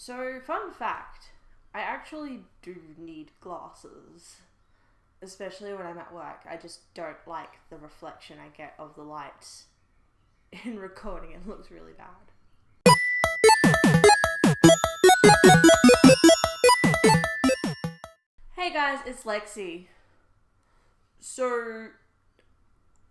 So, fun fact, I actually do need glasses. Especially when I'm at work. I just don't like the reflection I get of the lights. In recording, it looks really bad. Hey guys, it's Lexi. So,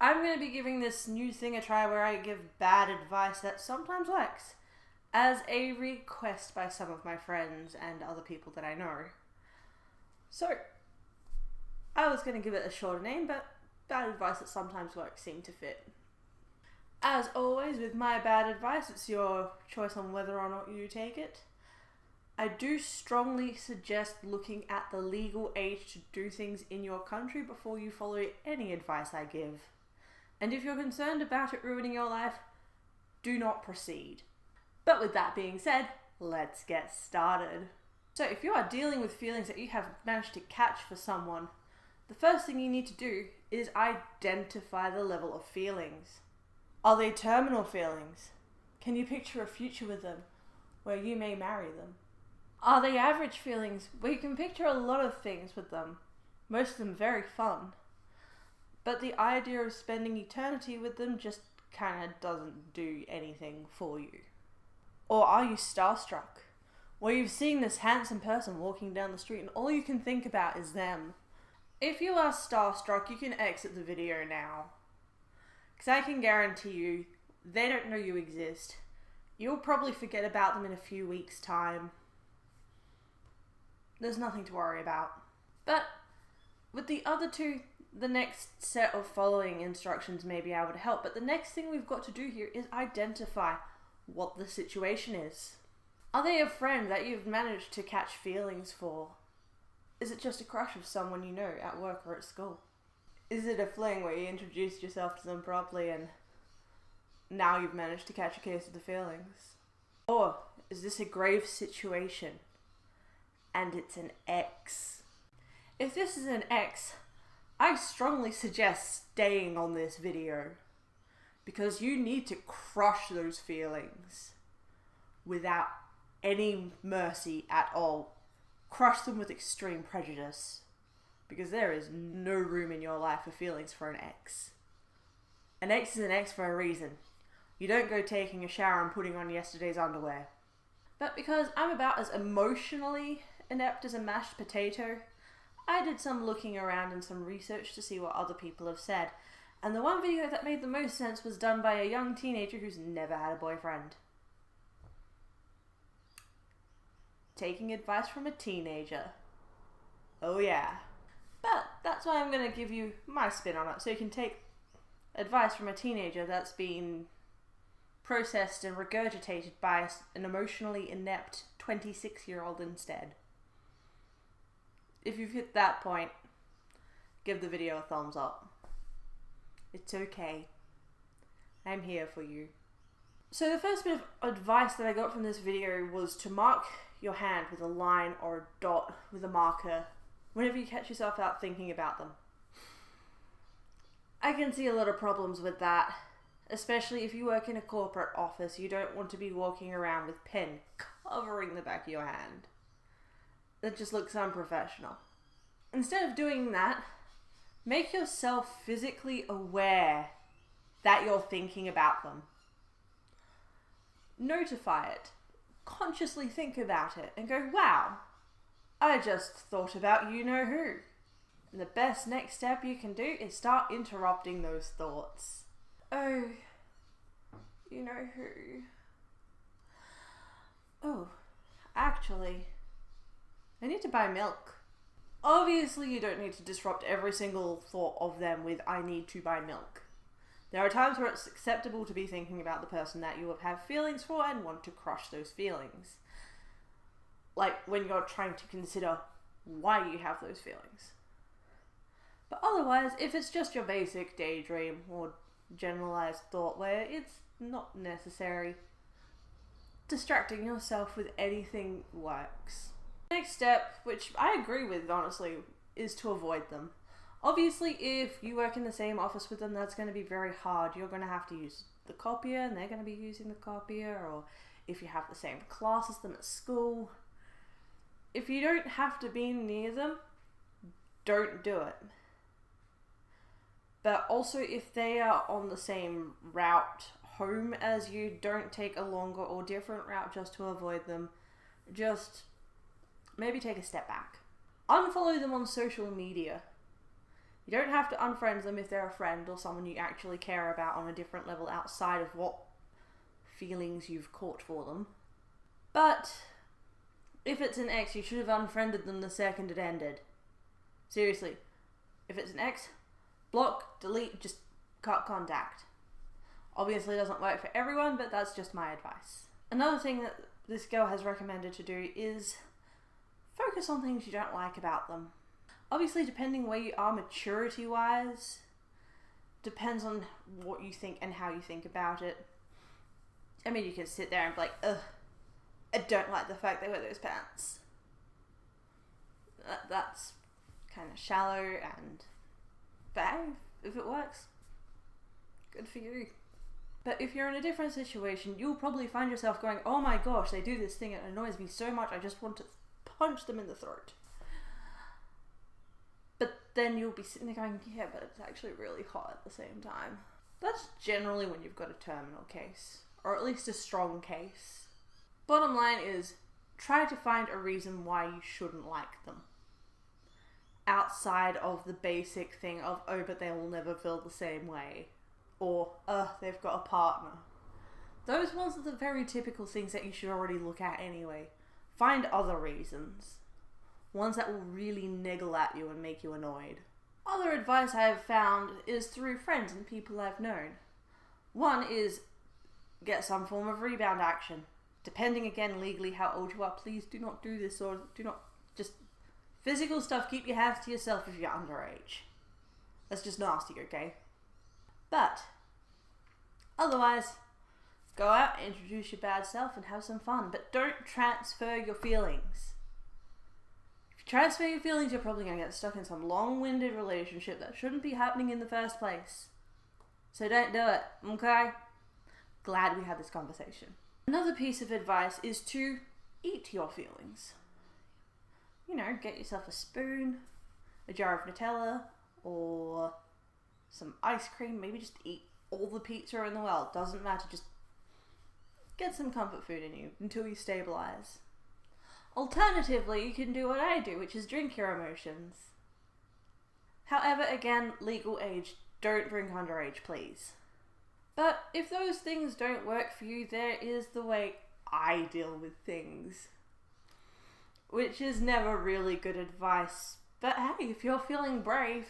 I'm going to be giving this new thing a try where I give bad advice that sometimes works, as a request by some of my friends and other people that I know. So, I was going to give it a shorter name, but bad advice that sometimes works seemed to fit. As always, with my bad advice, it's your choice on whether or not you take it. I do strongly suggest looking at the legal age to do things in your country before you follow any advice I give. And if you're concerned about it ruining your life, do not proceed. But with that being said, let's get started. So if you are dealing with feelings that you have managed to catch for someone, the first thing you need to do is identify the level of feelings. Are they terminal feelings? Can you picture a future with them where you may marry them? Are they average feelings where you can picture a lot of things with them, most of them very fun, but the idea of spending eternity with them just kind of doesn't do anything for you? Or are you starstruck, where you've seen this handsome person walking down the street and all you can think about is them? If you are starstruck, you can exit the video now. Because I can guarantee you, they don't know you exist. You'll probably forget about them in a few weeks' time. There's nothing to worry about. But with the other two, the next set of following instructions may be able to help. But the next thing we've got to do here is identify what the situation is. Are they a friend that you've managed to catch feelings for? Is it just a crush of someone you know at work or at school? Is it a fling where you introduced yourself to them properly and now you've managed to catch a case of the feelings? Or is this a grave situation and it's an ex? If this is an ex, I strongly suggest staying on this video because you need to crush those feelings without any mercy at all. Crush them with extreme prejudice, because there is no room in your life for feelings for an ex. An ex is an ex for a reason. You don't go taking a shower and putting on yesterday's underwear. But because I'm about as emotionally inept as a mashed potato, I did some looking around and some research to see what other people have said. And the one video that made the most sense was done by a young teenager who's never had a boyfriend. Taking advice from a teenager. Oh yeah. But that's why I'm going to give you my spin on it, so you can take advice from a teenager that's been processed and regurgitated by an emotionally inept 26-year-old instead. If you've hit that point, give the video a thumbs up. It's okay. I'm here for you. So the first bit of advice that I got from this video was to mark your hand with a line or a dot with a marker whenever you catch yourself out thinking about them. I can see a lot of problems with that, especially if you work in a corporate office. You don't want to be walking around with pen covering the back of your hand. That just looks unprofessional. Instead of doing that, make yourself physically aware that you're thinking about them. Notify it. Consciously think about it and go, wow, I just thought about you-know-who. And the best next step you can do is start interrupting those thoughts. Oh, you-know-who. Oh, actually, I need to buy milk. Obviously, you don't need to disrupt every single thought of them with, I need to buy milk. There are times where it's acceptable to be thinking about the person that you have feelings for and want to crush those feelings. Like when you're trying to consider why you have those feelings. But otherwise, if it's just your basic daydream or generalized thought where it's not necessary, distracting yourself with anything works. Next step, which I agree with honestly, is to avoid them. Obviously, if you work in the same office with them, that's going to be very hard. You're going to have to use the copier and they're going to be using the copier, or if you have the same class as them at school. If you don't have to be near them, don't do it. But also, if they are on the same route home as you, don't take a longer or different route just to avoid them. Just maybe take a step back. Unfollow them on social media. You don't have to unfriend them if they're a friend or someone you actually care about on a different level outside of what feelings you've caught for them. But if it's an ex, you should have unfriended them the second it ended. Seriously. If it's an ex, block, delete, just cut contact. Obviously it doesn't work for everyone, but that's just my advice. Another thing that this girl has recommended to do is focus on things you don't like about them. Obviously, depending where you are maturity-wise, depends on what you think and how you think about it. I mean, you can sit there and be like, ugh, I don't like the fact they wear those pants. That's kind of shallow, but hey, if it works, good for you. But if you're in a different situation, you'll probably find yourself going, oh my gosh, they do this thing, it annoys me so much, I just want to punch them in the throat. But then you'll be sitting there going, yeah, but it's actually really hot at the same time. That's generally when you've got a terminal case, or at least a strong case. Bottom line is, try to find a reason why you shouldn't like them. Outside of the basic thing of, oh, but they will never feel the same way. Or, they've got a partner. Those ones are the very typical things that you should already look at anyway. Find other reasons. Ones that will really niggle at you and make you annoyed. Other advice I have found is through friends and people I've known. One is get some form of rebound action. Depending again legally how old you are, please do not do this, or do not just physical stuff, keep your hands to yourself if you're underage. That's just nasty, okay? But otherwise, go out, introduce your bad self and have some fun, but don't transfer your feelings. If you transfer your feelings, you're probably going to get stuck in some long-winded relationship that shouldn't be happening in the first place. So don't do it, okay? Glad we had this conversation. Another piece of advice is to eat your feelings. You know, get yourself a spoon, a jar of Nutella, or some ice cream. Maybe just eat all the pizza in the world. Doesn't matter, just get some comfort food in you until you stabilize. Alternatively, you can do what I do, which is drink your emotions. However, again, legal age. Don't drink underage, please. But if those things don't work for you, there is the way I deal with things. Which is never really good advice. But hey, if you're feeling brave,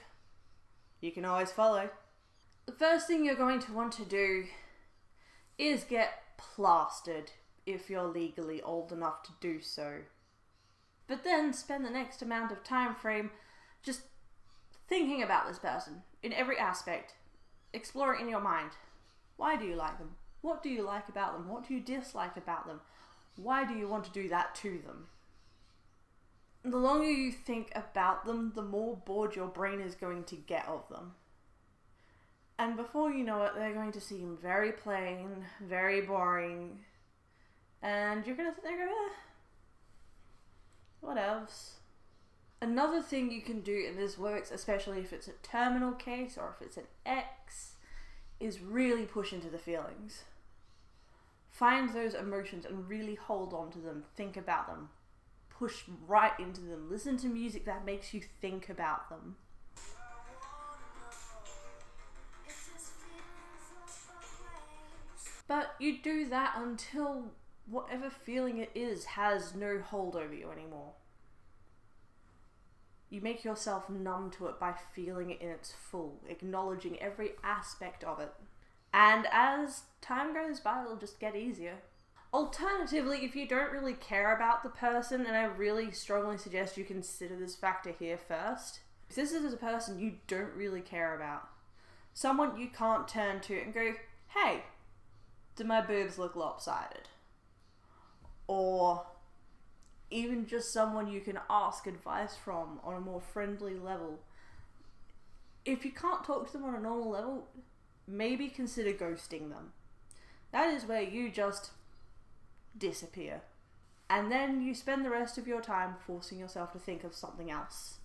you can always follow. The first thing you're going to want to do is get plastered if you're legally old enough to do so. But then spend the next amount of time frame just thinking about this person in every aspect. Explore it in your mind. Why do you like them? What do you like about them? What do you dislike about them? Why do you want to do that to them? The longer you think about them, the more bored your brain is going to get of them. And before you know it, they're going to seem very plain, very boring, and you're going to sit there and go, what else? Another thing you can do, and this works especially if it's a terminal case or if it's an ex, is really push into the feelings. Find those emotions and really hold on to them. Think about them. Push right into them. Listen to music that makes you think about them. But you do that until whatever feeling it is has no hold over you anymore. You make yourself numb to it by feeling it in its full, acknowledging every aspect of it. And as time goes by, it'll just get easier. Alternatively, if you don't really care about the person, and I really strongly suggest you consider this factor here first, if this is a person you don't really care about, someone you can't turn to and go, hey, do my boobs look lopsided? Or even just someone you can ask advice from on a more friendly level. If you can't talk to them on a normal level, maybe consider ghosting them. That is where you just disappear. And then you spend the rest of your time forcing yourself to think of something else.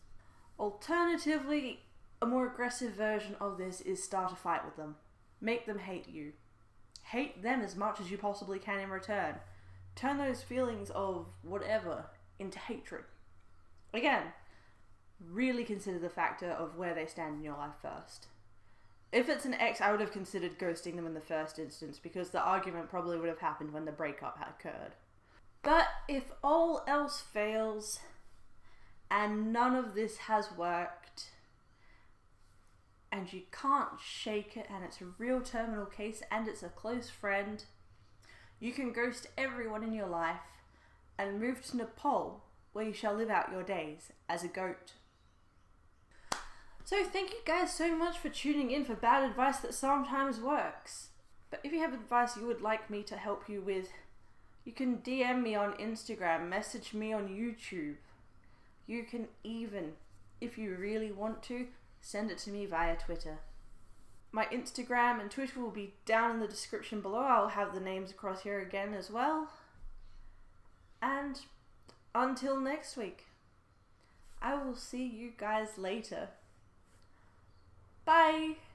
Alternatively, a more aggressive version of this is start a fight with them. Make them hate you. Hate them as much as you possibly can in return. Turn those feelings of whatever into hatred. Again, really consider the factor of where they stand in your life first. If it's an ex, I would have considered ghosting them in the first instance because the argument probably would have happened when the breakup had occurred. But if all else fails and none of this has worked and you can't shake it and it's a real terminal case and it's a close friend, you can ghost everyone in your life and move to Nepal, where you shall live out your days as a goat. So thank you guys so much for tuning in for bad advice that sometimes works. But if you have advice you would like me to help you with, you can DM me on Instagram, message me on YouTube. You can even, if you really want to, send it to me via Twitter. My Instagram and Twitter will be down in the description below. I'll have the names across here again as well. And until next week, I will see you guys later. Bye!